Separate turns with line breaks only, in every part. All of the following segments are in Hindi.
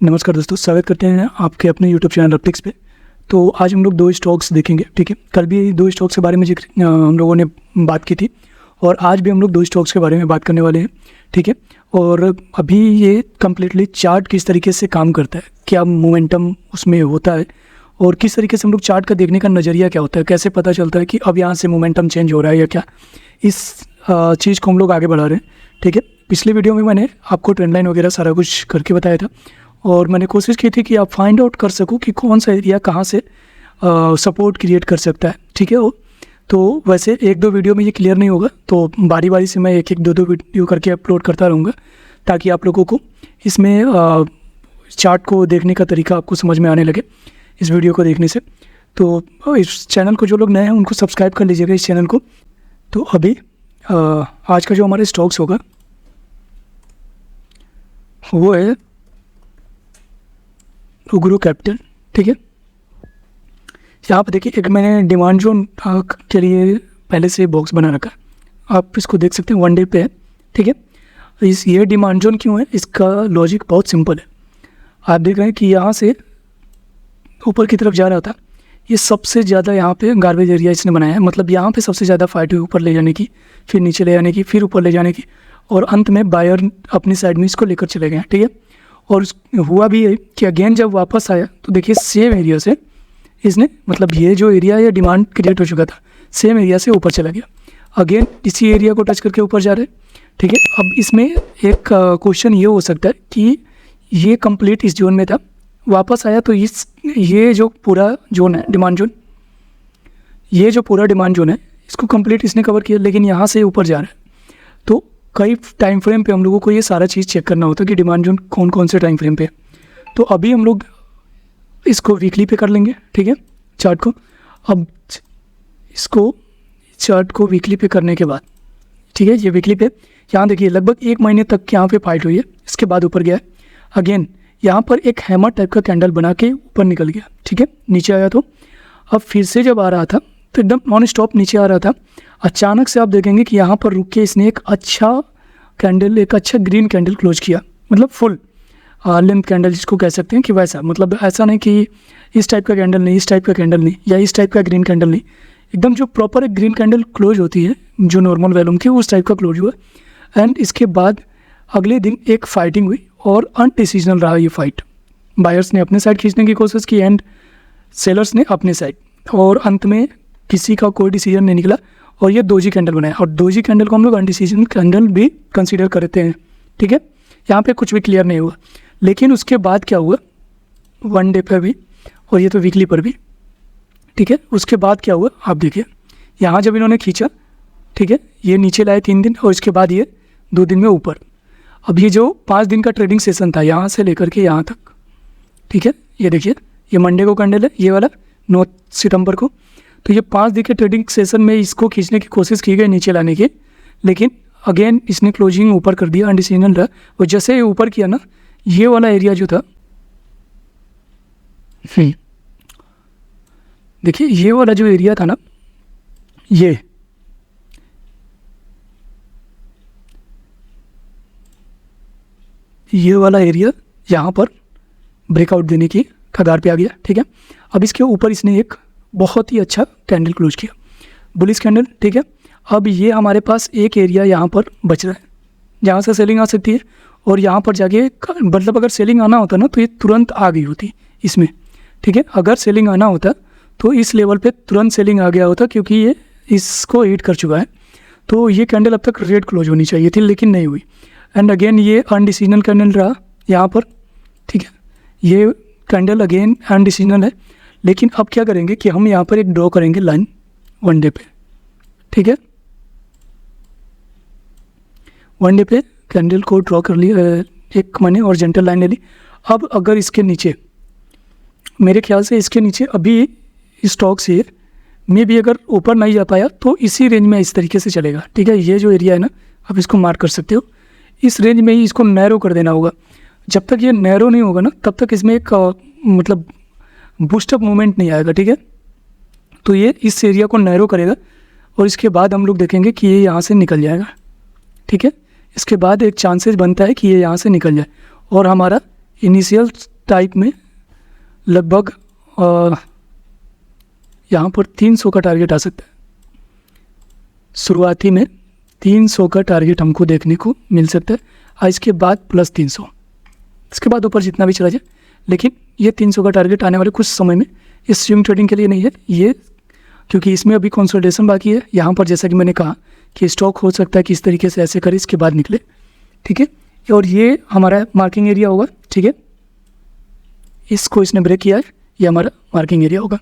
नमस्कार दोस्तों, स्वागत करते हैं आपके अपने यूट्यूब चैनल अपटिक्स पे। तो आज हम लोग दो स्टॉक्स देखेंगे, ठीक है। कल भी दो स्टॉक्स के बारे में हम लोगों ने बात की थी और आज भी हम लोग दो स्टॉक्स के बारे में बात करने वाले हैं, ठीक है। और अभी ये कम्प्लीटली चार्ट किस तरीके से काम करता है, क्या मोमेंटम उसमें होता है और किस तरीके से हम लोग चार्ट का देखने का नज़रिया क्या होता है, कैसे पता चलता है कि अब यहाँ से मोमेंटम चेंज हो रहा है या क्या, इस चीज़ को हम लोग आगे बढ़ा रहे हैं, ठीक है। पिछले वीडियो में मैंने आपको ट्रेंड लाइन वगैरह सारा कुछ करके बताया था और मैंने कोशिश की थी कि आप फाइंड आउट कर सको कि कौन सा एरिया कहाँ से सपोर्ट क्रिएट कर सकता है, ठीक है। वो तो वैसे एक दो वीडियो में ये क्लियर नहीं होगा, तो बारी बारी से मैं एक एक दो वीडियो करके अपलोड करता रहूँगा ताकि आप लोगों को इसमें चार्ट को देखने का तरीका आपको समझ में आने लगे इस वीडियो को देखने से। तो इस चैनल को जो लोग नए हैं उनको सब्सक्राइब कर लीजिएगा इस चैनल को। तो अभी आज का जो हमारे स्टॉक्स होगा वो है उग्रो कैपिटल, ठीक है। यहाँ पर देखिए एक मैंने डिमांड जोन के लिए पहले से बॉक्स बना रखा है, आप इसको देख सकते हैं, 1 डे पे है, ठीक है। ये डिमांड जोन क्यों है, इसका लॉजिक बहुत सिंपल है। आप देख रहे हैं कि यहाँ से ऊपर की तरफ जा रहा था, ये सबसे ज़्यादा यहाँ पे गार्बेज एरिया इसने बनाया है, मतलब यहाँ पे सबसे ज़्यादा फाइट हुई ऊपर ले जाने की, फिर नीचे ले जाने की, फिर ऊपर ले जाने की, और अंत में बायर अपनी साइड में इसको लेकर चले गए, ठीक है। और हुआ भी है कि अगेन जब वापस आया तो देखिए सेम एरिया से इसने, मतलब ये जो एरिया है डिमांड क्रिएट हो चुका था, सेम एरिया से ऊपर चला गया, अगेन इसी एरिया को टच करके ऊपर जा रहे, ठीक है। अब इसमें एक क्वेश्चन ये हो सकता है कि ये कंप्लीट इस जोन में था, वापस आया तो ये जो पूरा जोन है डिमांड जोन, ये जो पूरा डिमांड जोन है इसको कंप्लीट इसने कवर किया, लेकिन यहाँ से ऊपर जा रहा है। तो कई टाइम फ्रेम पे हम लोगों को ये सारा चीज़ चेक करना होता है कि डिमांड जोन कौन कौन से टाइम फ्रेम पे है। तो अभी हम लोग इसको वीकली पे कर लेंगे, ठीक है, चार्ट को। अब इसको चार्ट को वीकली पे करने के बाद, ठीक है, ये वीकली पे यहाँ देखिए लगभग 1 महीने तक यहाँ पे फाइट हुई है, इसके बाद ऊपर गया है, अगेन यहाँ पर एक हैमर टाइप का कैंडल बना के ऊपर निकल गया, ठीक है, नीचे आया। तो अब फिर से जब आ रहा था तो एकदम नॉन स्टॉप नीचे आ रहा था, अचानक से आप देखेंगे कि यहाँ पर रुक के इसने एक अच्छा कैंडल, एक अच्छा ग्रीन कैंडल क्लोज किया, मतलब फुल लेंथ कैंडल जिसको कह सकते हैं कि वैसा, मतलब ऐसा नहीं कि इस टाइप का कैंडल नहीं, इस टाइप का कैंडल नहीं, या इस टाइप का ग्रीन कैंडल नहीं, एकदम जो प्रॉपर एक ग्रीन कैंडल क्लोज होती है जो नॉर्मल वैल्यूम की, उस टाइप का क्लोज हुआ। एंड इसके बाद अगले दिन एक फाइटिंग हुई और अनडिसीजनल रहा ये फाइट, बायर्स ने अपने साइड खींचने की कोशिश की एंड सेलर्स ने अपने साइड, और अंत में किसी का कोई डिसीजन नहीं निकला और ये डोजी कैंडल बनाया, और डोजी कैंडल को हम लोग अनडिसीजन कैंडल भी कंसीडर करते हैं, ठीक है। यहाँ पे कुछ भी क्लियर नहीं हुआ, लेकिन उसके बाद क्या हुआ 1 डे पर भी और ये तो वीकली पर भी, ठीक है। उसके बाद क्या हुआ आप देखिए, यहाँ जब इन्होंने खींचा, ठीक है, ये नीचे लाए 3 दिन और इसके बाद ये 2 दिन में ऊपर। अब ये जो 5 दिन का ट्रेडिंग सेशन था यहाँ से लेकर के यहाँ तक, ठीक है, ये देखिए ये मंडे को कैंडल है, ये वाला 9 सितंबर को। तो ये 5 दिन के ट्रेडिंग सेशन में इसको खींचने की कोशिश की गई नीचे लाने की, लेकिन अगेन इसने क्लोजिंग ऊपर कर दिया, अनडिसीजनल रहा। और जैसे ये ऊपर किया ना, ये वाला एरिया जो था, देखिए ये वाला जो एरिया था ना, ये वाला एरिया यहाँ पर ब्रेकआउट देने की कगार पे आ गया, ठीक है। अब इसके ऊपर इसने एक बहुत ही अच्छा कैंडल क्लोज किया, बुलिश कैंडल, ठीक है। अब ये हमारे पास एक एरिया यहाँ पर बच रहा है जहाँ से सेलिंग आ सकती है, और यहाँ पर जाके मतलब अगर सेलिंग आना होता ना तो ये तुरंत आ गई होती इसमें, ठीक है। अगर सेलिंग आना होता तो इस लेवल पे तुरंत सेलिंग आ गया होता, क्योंकि ये इसको हिट कर चुका है। तो ये कैंडल अब तक रेड क्लोज होनी चाहिए थी, लेकिन नहीं हुई। एंड अगेन ये अनडिसीजनल कैंडल रहा यहाँ पर, ठीक है, ये कैंडल अगेन अनडिसीजनल है। लेकिन अब क्या करेंगे कि हम यहाँ पर एक ड्रॉ करेंगे लाइन 1 डे पे, ठीक है। 1 डे पे कैंडल को ड्रॉ कर लिया, एक मैंने हॉरिजॉन्टल लाइन ले ली। अब अगर इसके नीचे, मेरे ख्याल से इसके नीचे अभी स्टॉक से में भी अगर ऊपर नहीं जा पाया तो इसी रेंज में इस तरीके से चलेगा, ठीक है। ये जो एरिया है ना, आप इसको मार्क कर सकते हो, इस रेंज में ही इसको नैरो कर देना होगा। जब तक ये नैरो नहीं होगा ना, तब तक इसमें एक मतलब बूस्टअप मूवमेंट नहीं आएगा, ठीक है। तो ये इस एरिया को नैरो करेगा और इसके बाद हम लोग देखेंगे कि ये यहाँ से निकल जाएगा, ठीक है। इसके बाद एक चांसेस बनता है कि ये यहाँ से निकल जाए और हमारा इनिशियल टाइप में लगभग यहाँ पर 300 का टारगेट आ सकता है। शुरुआती में 300 का टारगेट हमको देखने को मिल सकता है, और इसके बाद प्लस 300, इसके बाद ऊपर जितना भी चला जाए। लेकिन ये 300 का टारगेट आने वाले कुछ समय में इस स्विंग ट्रेडिंग के लिए नहीं है ये, क्योंकि इसमें अभी कंसोलिडेशन बाकी है। यहाँ पर जैसा कि मैंने कहा कि स्टॉक हो सकता है कि इस तरीके से ऐसे करे, इसके बाद निकले, ठीक है। और ये हमारा मार्किंग एरिया होगा, ठीक है। इसको इसने ब्रेक किया है, ये हमारा मार्किंग एरिया होगा।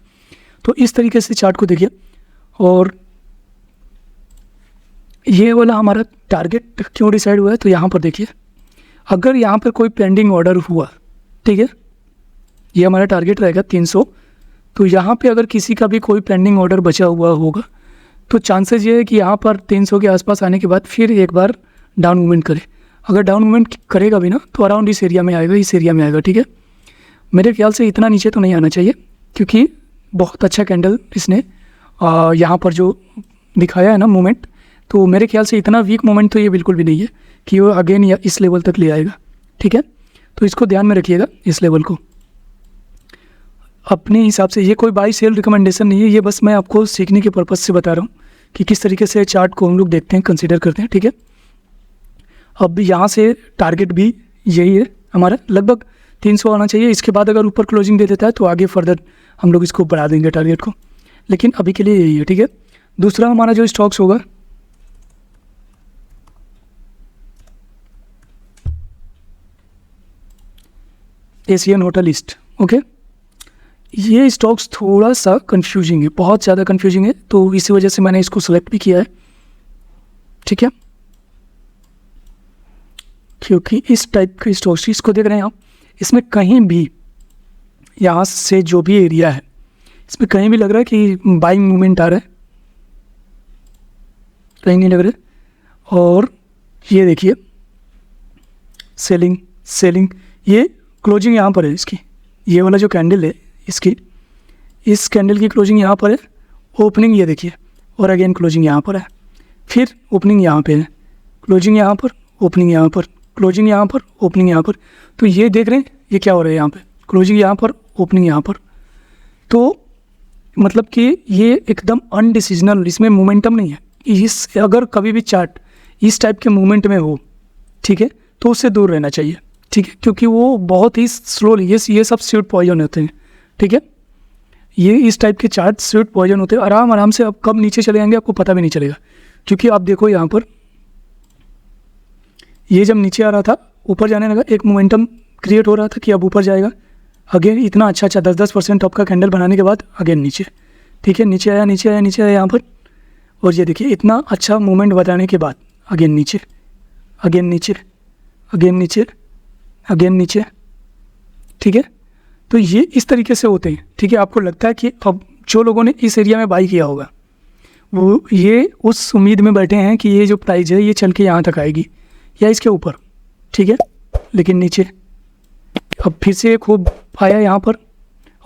तो इस तरीके से चार्ट को देखिए, और ये वाला हमारा टारगेट क्यों डिसाइड हुआ है, तो यहाँ पर देखिए, अगर यहाँ पर कोई पेंडिंग ऑर्डर हुआ, ठीक है, ये हमारा टारगेट रहेगा 300, तो यहाँ पे अगर किसी का भी कोई पेंडिंग ऑर्डर बचा हुआ होगा तो चांसेस ये है कि यहाँ पर 300 के आसपास आने के बाद फिर एक बार डाउन मूवमेंट करे। अगर डाउन मूवमेंट करेगा भी ना तो अराउंड इस एरिया में आएगा, इस एरिया में आएगा, ठीक है। मेरे ख्याल से इतना नीचे तो नहीं आना चाहिए, क्योंकि बहुत अच्छा कैंडल इसने यहाँ पर जो दिखाया है ना मूवमेंट, तो मेरे ख्याल से इतना वीक मोमेंट तो ये बिल्कुल भी नहीं है कि वो अगेन या इस लेवल तक ले आएगा, ठीक है। तो इसको ध्यान में रखिएगा, इस लेवल को अपने हिसाब से। ये कोई बाई सेल रिकमेंडेशन नहीं है, ये बस मैं आपको सीखने के पर्पज़ से बता रहा हूँ कि किस तरीके से चार्ट को हम लोग देखते हैं, कंसीडर करते हैं, ठीक है। अब यहाँ से टारगेट भी यही है हमारा, लगभग 300 आना चाहिए। इसके बाद अगर ऊपर क्लोजिंग दे देता है तो आगे फर्दर हम लोग इसको बढ़ा देंगे टारगेट को, लेकिन अभी के लिए यही है, ठीक है। दूसरा हमारा जो स्टॉक्स होगा, एशियन होटल लिस्ट, ओके। ये स्टॉक्स थोड़ा सा कंफ्यूजिंग है, बहुत ज़्यादा कंफ्यूजिंग है, तो इसी वजह से मैंने इसको सेलेक्ट भी किया है, ठीक है। क्योंकि इस टाइप के स्टॉक्स, इसको देख रहे हैं आप, इसमें कहीं भी यहाँ से जो भी एरिया है इसमें कहीं भी लग रहा है कि बाइंग मूवमेंट आ रहा है, कहीं नहीं लग रहा है। और ये देखिए सेलिंग सेलिंग, ये क्लोजिंग यहाँ पर है इसकी, ये वाला जो कैंडल है इसकी, इस कैंडल की क्लोजिंग यहाँ पर है, ओपनिंग ये देखिए, और अगेन क्लोजिंग यहाँ पर है, फिर ओपनिंग यहाँ पे है, क्लोजिंग यहाँ पर, ओपनिंग यहाँ पर, क्लोजिंग यहाँ पर, ओपनिंग यहाँ पर। तो ये देख रहे हैं ये क्या हो रहा है, यहाँ पे क्लोजिंग यहाँ पर, ओपनिंग यहाँ पर। तो मतलब कि ये एकदम अनडिसीजनल, इसमें मोमेंटम नहीं है। इस अगर कभी भी चार्ट इस टाइप के मूवमेंट में हो, ठीक है, तो उससे दूर रहना चाहिए, ठीक है, क्योंकि वो बहुत ही स्लोली, ये सब स्वीट पॉइजन होते हैं, ठीक है। ये इस टाइप के चार्ट स्वीट पॉइजन होते हैं, आराम आराम से अब कब नीचे चले जाएंगे आपको पता भी नहीं चलेगा। क्योंकि आप देखो यहाँ पर ये जब नीचे आ रहा था, ऊपर जाने लगा, एक मोमेंटम क्रिएट हो रहा था कि अब ऊपर जाएगा, अगेन इतना अच्छा 10% टॉप का कैंडल बनाने के बाद अगेन नीचे, ठीक है, नीचे आया नीचे आया नीचे आया यहाँ पर। और ये देखिए इतना अच्छा मूवमेंट बताने के बाद अगेन नीचे, अगेन नीचे, अगेन नीचे, अगेन नीचे, ठीक है। तो ये इस तरीके से होते हैं, ठीक है। आपको लगता है कि अब जो लोगों ने इस एरिया में बाई किया होगा वो ये उस उम्मीद में बैठे हैं कि ये जो प्राइस है ये चल के यहाँ तक आएगी या इसके ऊपर, ठीक है, लेकिन नीचे। अब फिर से खूब आया यहाँ पर,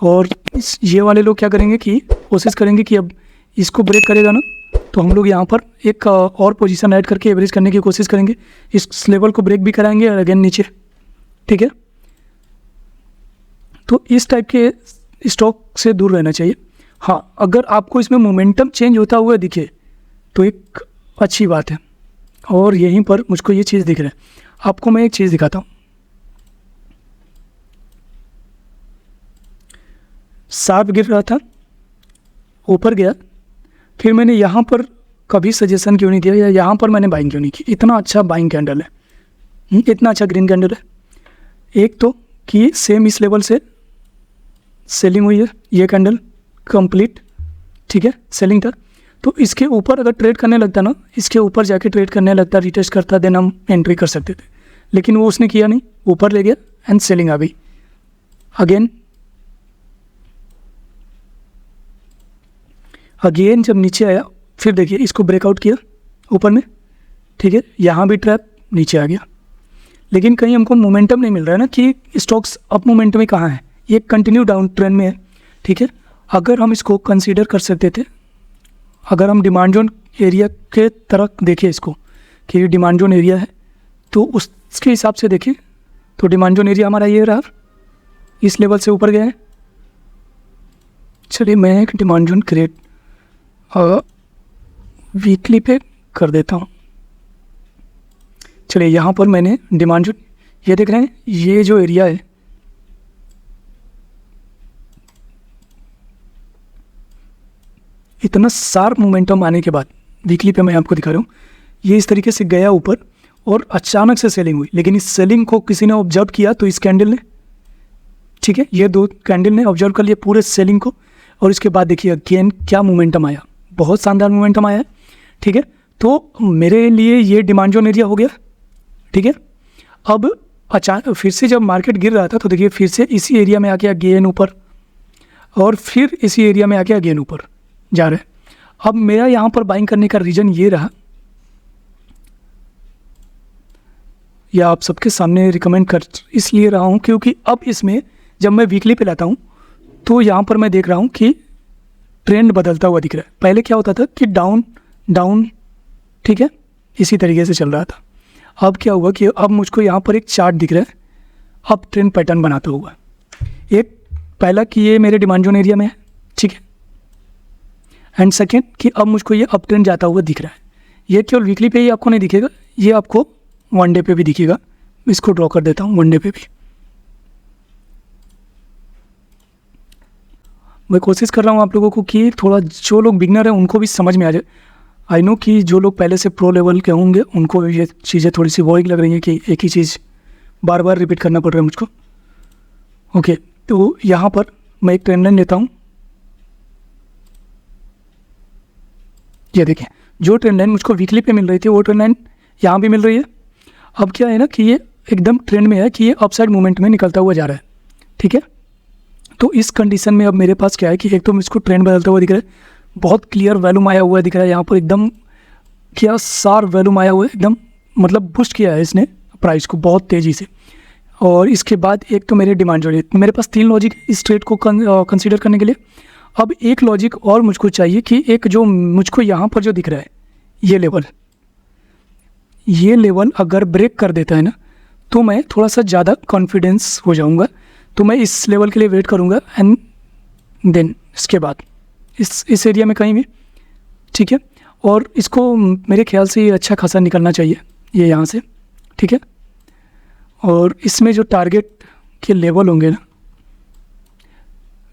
और ये वाले लोग क्या करेंगे कि कोशिश करेंगे कि अब इसको ब्रेक करेगा ना तो हम लोग यहाँ पर एक और पोजीशन ऐड करके एवरेज करने की कोशिश करेंगे, इस लेवल को ब्रेक भी कराएंगे और अगेन नीचे, ठीक है। तो इस टाइप के स्टॉक से दूर रहना चाहिए। हाँ, अगर आपको इसमें मोमेंटम चेंज होता हुआ दिखे तो एक अच्छी बात है, और यहीं पर मुझको ये चीज़ दिख रहा है। आपको मैं एक चीज़ दिखाता हूँ, शार्प गिर रहा था, ऊपर गया, फिर मैंने यहाँ पर कभी सजेशन क्यों नहीं दिया या यहाँ पर मैंने बाइंग क्यों नहीं की। इतना अच्छा बाइंग कैंडल है, इतना अच्छा ग्रीन कैंडल है। एक तो कि सेम इस लेवल से सेलिंग हुई है, ये कैंडल कंप्लीट, ठीक है, सेलिंग था। तो इसके ऊपर अगर ट्रेड करने लगता ना, इसके ऊपर जाके ट्रेड करने लगता, रिटेस्ट करता, देन हम एंट्री कर सकते थे, लेकिन वो उसने किया नहीं, ऊपर ले गया एंड सेलिंग आ गई। अगेन जब नीचे आया, फिर देखिए इसको ब्रेकआउट किया ऊपर में, ठीक है, यहाँ भी ट्रैप, नीचे आ गया। लेकिन कहीं हमको मोमेंटम नहीं मिल रहा है ना कि स्टॉक्स अप मोमेंटम में कहाँ है, ये कंटिन्यू डाउन ट्रेंड में है, ठीक है। अगर हम इसको कंसीडर कर सकते थे, अगर हम डिमांड जोन एरिया के तरफ देखें इसको कि डिमांड जोन एरिया है, तो उसके हिसाब से देखें तो डिमांड जोन एरिया हमारा ये रहा, इस लेवल से ऊपर गए हैं। चलिए मैं एक डिमांड जोन क्रिएट वीकली पे कर देता हूँ। चलिए यहाँ पर मैंने डिमांड जोन, ये देख रहे हैं, ये जो एरिया है इतना शार्प मोमेंटम आने के बाद वीकली पे मैं आपको दिखा रहा हूँ, ये इस तरीके से गया ऊपर और अचानक से सेलिंग हुई। लेकिन इस सेलिंग को किसी ने ऑब्जर्व किया, तो इस कैंडल ने, ठीक है, ये 2 कैंडल ने ऑब्जर्व कर लिया पूरे सेलिंग को, और इसके बाद देखिए अगेन क्या मोमेंटम आया, बहुत शानदार मोमेंटम आया है। ठीक है, तो मेरे लिए ये डिमांड जोन एरिया हो गया। ठीक है, अब अचानक फिर से जब मार्केट गिर रहा था तो देखिए फिर से इसी एरिया में आके अगेन ऊपर, और फिर इसी एरिया में आके अगेन ऊपर जा रहे हैं। अब मेरा यहाँ पर बाइंग करने का रीज़न ये रहा, या आप सबके सामने रिकमेंड कर इसलिए रहा हूँ क्योंकि अब इसमें जब मैं वीकली पे लाता हूँ तो यहाँ पर मैं देख रहा हूँ कि ट्रेंड बदलता हुआ दिख रहा है। पहले क्या होता था कि डाउन डाउन, ठीक है, इसी तरीके से चल रहा था। अब क्या हुआ कि अब मुझको यहाँ पर एक चार्ट दिख रहा है, अब ट्रेंड पैटर्न बनाता हुआ। एक पहला कि ये मेरे डिमांड जोन एरिया में है, ठीक है, एंड सेकेंड कि अब मुझको ये अप ट्रेंड जाता हुआ दिख रहा है। ये केवल वीकली पे ही आपको नहीं दिखेगा, ये आपको वन डे पे भी दिखेगा। इसको ड्रॉ कर देता हूँ वन डे पे भी। मैं कोशिश कर रहा हूँ आप लोगों को कि थोड़ा जो लोग बिगनर हैं उनको भी समझ में आ जाए। आई नो कि जो लोग पहले से प्रो लेवल के होंगे उनको ये चीज़ें थोड़ी सी बोरिंग लग रही हैं कि एक ही चीज़ बार बार रिपीट करना पड़ रहा है मुझको। ओके, तो यहाँ पर मैं एक ट्रेंड लाइन लेता हूँ। ये देखें, जो ट्रेंड लाइन मुझको वीकली पे मिल रही थी वो ट्रेंड लाइन यहाँ भी मिल रही है। अब क्या है ना कि ये एकदम ट्रेंड में है कि ये अपसाइड मूवमेंट में निकलता हुआ जा रहा है। ठीक है, तो इस कंडीशन में अब मेरे पास क्या है कि एक तो मुझको ट्रेंड बदलता हुआ दिख रहा है, बहुत क्लियर वैल्यूम आया हुआ दिख रहा है यहाँ पर, एकदम क्या शार्प वैल्यूम आया हुआ है, एकदम मतलब बूस्ट किया है इसने प्राइस को बहुत तेज़ी से। और इसके बाद एक तो मेरे डिमांड जोड़े, मेरे पास 3 लॉजिक इस ट्रेड को कंसीडर करने के लिए। अब एक लॉजिक और मुझको चाहिए कि एक जो मुझको यहाँ पर जो दिख रहा है ये लेवल अगर ब्रेक कर देता है ना तो मैं थोड़ा सा ज़्यादा कॉन्फिडेंस हो जाऊँगा। तो मैं इस लेवल के लिए वेट करूँगा एंड देन इसके बाद इस एरिया में कहीं भी, ठीक है। और इसको मेरे ख्याल से ये अच्छा खासा निकलना चाहिए ये यहाँ से, ठीक है। और इसमें जो टारगेट के लेवल होंगे ना,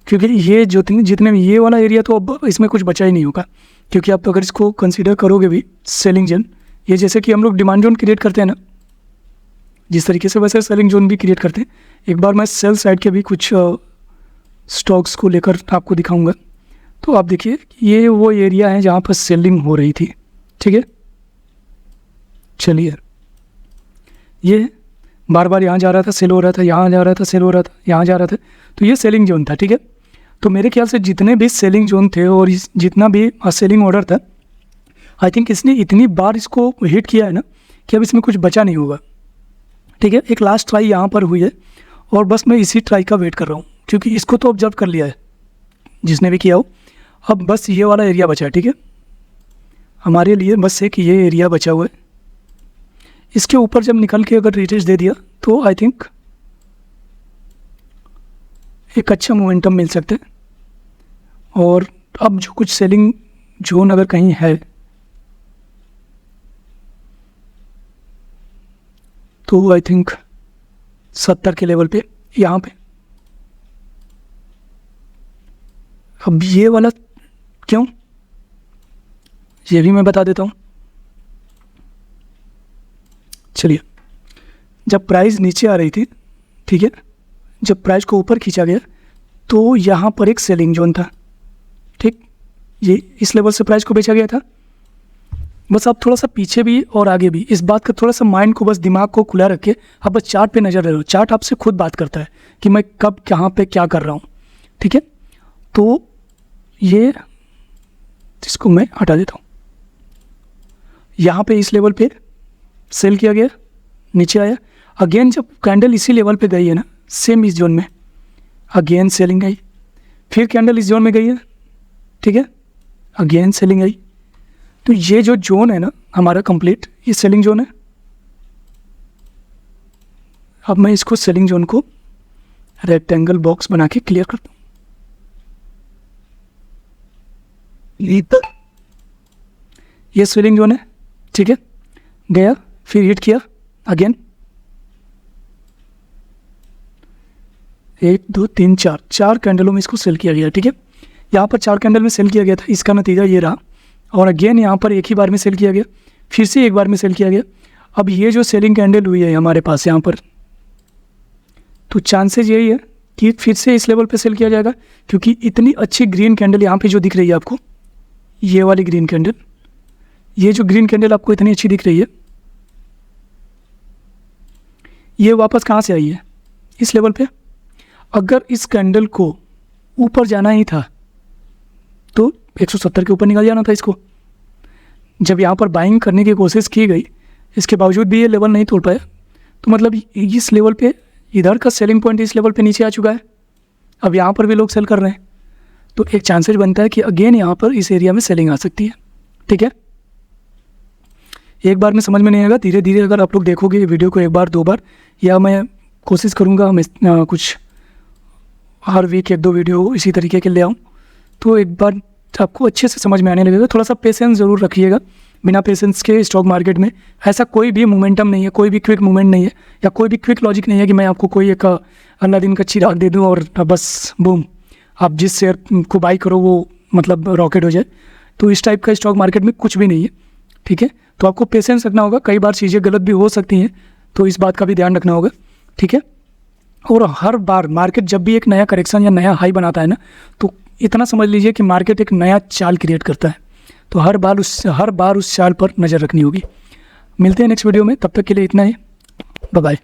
क्योंकि ये जो जितने ये वाला एरिया तो अब इसमें कुछ बचा ही नहीं होगा, क्योंकि आप अगर इसको कंसीडर करोगे भी सेलिंग जोन, ये जैसे कि हम लोग डिमांड जोन क्रिएट करते हैं ना जिस तरीके से, वैसे सेलिंग जोन भी क्रिएट करते हैं। एक बार मैं सेल साइड के भी कुछ स्टॉक्स को लेकर आपको दिखाऊंगा। तो आप देखिए ये वो एरिया है जहाँ पर सेलिंग हो रही थी, ठीक है। चलिए, ये बार बार यहाँ जा रहा था, सेल हो रहा था, यहाँ जा रहा था, सेल हो रहा था, यहाँ जा रहा था, तो ये सेलिंग जोन था, ठीक है। तो मेरे ख्याल से जितने भी सेलिंग जोन थे और जितना भी सेलिंग ऑर्डर था, आई थिंक इसने इतनी बार इसको हिट किया है ना कि अब इसमें कुछ बचा नहीं होगा, ठीक है। एक लास्ट ट्राई यहाँ पर हुई है और बस मैं इसी ट्राई का वेट कर रहा हूँ, क्योंकि इसको तो ऑब्जर्व कर लिया है जिसने भी किया हो। अब बस ये वाला एरिया बचा है, ठीक है, हमारे लिए बस एक ये एरिया बचा हुआ है। इसके ऊपर जब निकल के अगर रिटेस्ट दे दिया तो आई थिंक एक अच्छा मोमेंटम मिल सकता है। और अब जो कुछ सेलिंग जोन अगर कहीं है तो आई थिंक 70 के लेवल पे यहाँ पे। अब ये वाला क्यों, ये भी मैं बता देता हूँ। चलिए, जब प्राइस नीचे आ रही थी, ठीक है, जब प्राइस को ऊपर खींचा गया तो यहाँ पर एक सेलिंग जोन था, ठीक, ये इस लेवल से प्राइस को बेचा गया था। बस आप थोड़ा सा पीछे भी और आगे भी इस बात का थोड़ा सा माइंड को, बस दिमाग को खुला रखे, आप बस चार्ट पे नज़र रहो। चार्ट आपसे खुद बात करता है कि मैं कब कहाँ पे क्या कर रहा हूँ, ठीक है। तो ये इसको मैं हटा देता हूँ। यहाँ पे इस लेवल पे सेल किया गया, नीचे आया, अगेन जब कैंडल इसी लेवल पे गई है ना, सेम इस जोन में अगेन सेलिंग आई, फिर कैंडल इस जोन में गई है, ठीक है, अगेन सेलिंग आई। तो ये जो जोन है ना हमारा कंप्लीट, ये सेलिंग जोन है। अब मैं इसको सेलिंग जोन को रेक्टेंगल बॉक्स बना के क्लियर करता हूँ। ये सेलिंग जोन है, ठीक है, गया, फिर हिट किया अगेन, 1 2 3 4 कैंडलों में इसको सेल किया गया, ठीक है। यहाँ पर 4 कैंडल में सेल किया गया था, इसका नतीजा ये रहा। और अगेन यहाँ पर एक ही बार में सेल किया गया, फिर से एक बार में सेल किया गया। अब ये जो सेलिंग कैंडल हुई है हमारे पास यहाँ पर, तो चांसेस यही है कि फिर से इस लेवल पे सेल किया जाएगा, क्योंकि इतनी अच्छी ग्रीन कैंडल यहाँ पे जो दिख रही है आपको, ये वाली ग्रीन कैंडल, ये जो ग्रीन कैंडल आपको इतनी अच्छी दिख रही है, ये वापस कहाँ से आई है? इस लेवल पे। अगर इस कैंडल को ऊपर जाना ही था तो 170 के ऊपर निकल जाना था इसको। जब यहाँ पर बाइंग करने की कोशिश की गई, इसके बावजूद भी ये लेवल नहीं तोड़ पाया, तो मतलब इस लेवल पे, इधर का सेलिंग पॉइंट इस लेवल पे नीचे आ चुका है। अब यहाँ पर भी लोग सेल कर रहे हैं, तो एक चांसेस बनता है कि अगेन यहाँ पर इस एरिया में सेलिंग आ सकती है, ठीक है। एक बार में समझ में नहीं आएगा, धीरे धीरे अगर आप लोग देखोगे ये वीडियो को 1 बार 2 बार, या मैं कोशिश करूँगा मैं कुछ हर वीक 1-2 वीडियो इसी तरीके के ले आऊँ, तो एक बार आपको अच्छे से समझ में आने लगेगा। थोड़ा सा पेशेंस ज़रूर रखिएगा। बिना पेशेंस के स्टॉक मार्केट में ऐसा कोई भी मोमेंटम नहीं है, कोई भी क्विक मूवमेंट नहीं है, या कोई भी क्विक लॉजिक नहीं है कि मैं आपको कोई एक अलादीन का चिराग दे दूँ और बस बूम, आप जिस शेयर को बाई करो वो मतलब रॉकेट हो जाए। तो इस टाइप का स्टॉक मार्केट में कुछ भी नहीं है, ठीक है। तो आपको पेशेंस रखना होगा, कई बार चीज़ें गलत भी हो सकती हैं, तो इस बात का भी ध्यान रखना होगा, ठीक है। और हर बार मार्केट जब भी एक नया करेक्शन या नया हाई बनाता है ना, तो इतना समझ लीजिए कि मार्केट एक नया चाल क्रिएट करता है। तो हर बार उस चाल पर नज़र रखनी होगी। मिलते हैं नेक्स्ट वीडियो में, तब तक के लिए इतना ही, बाय बाय।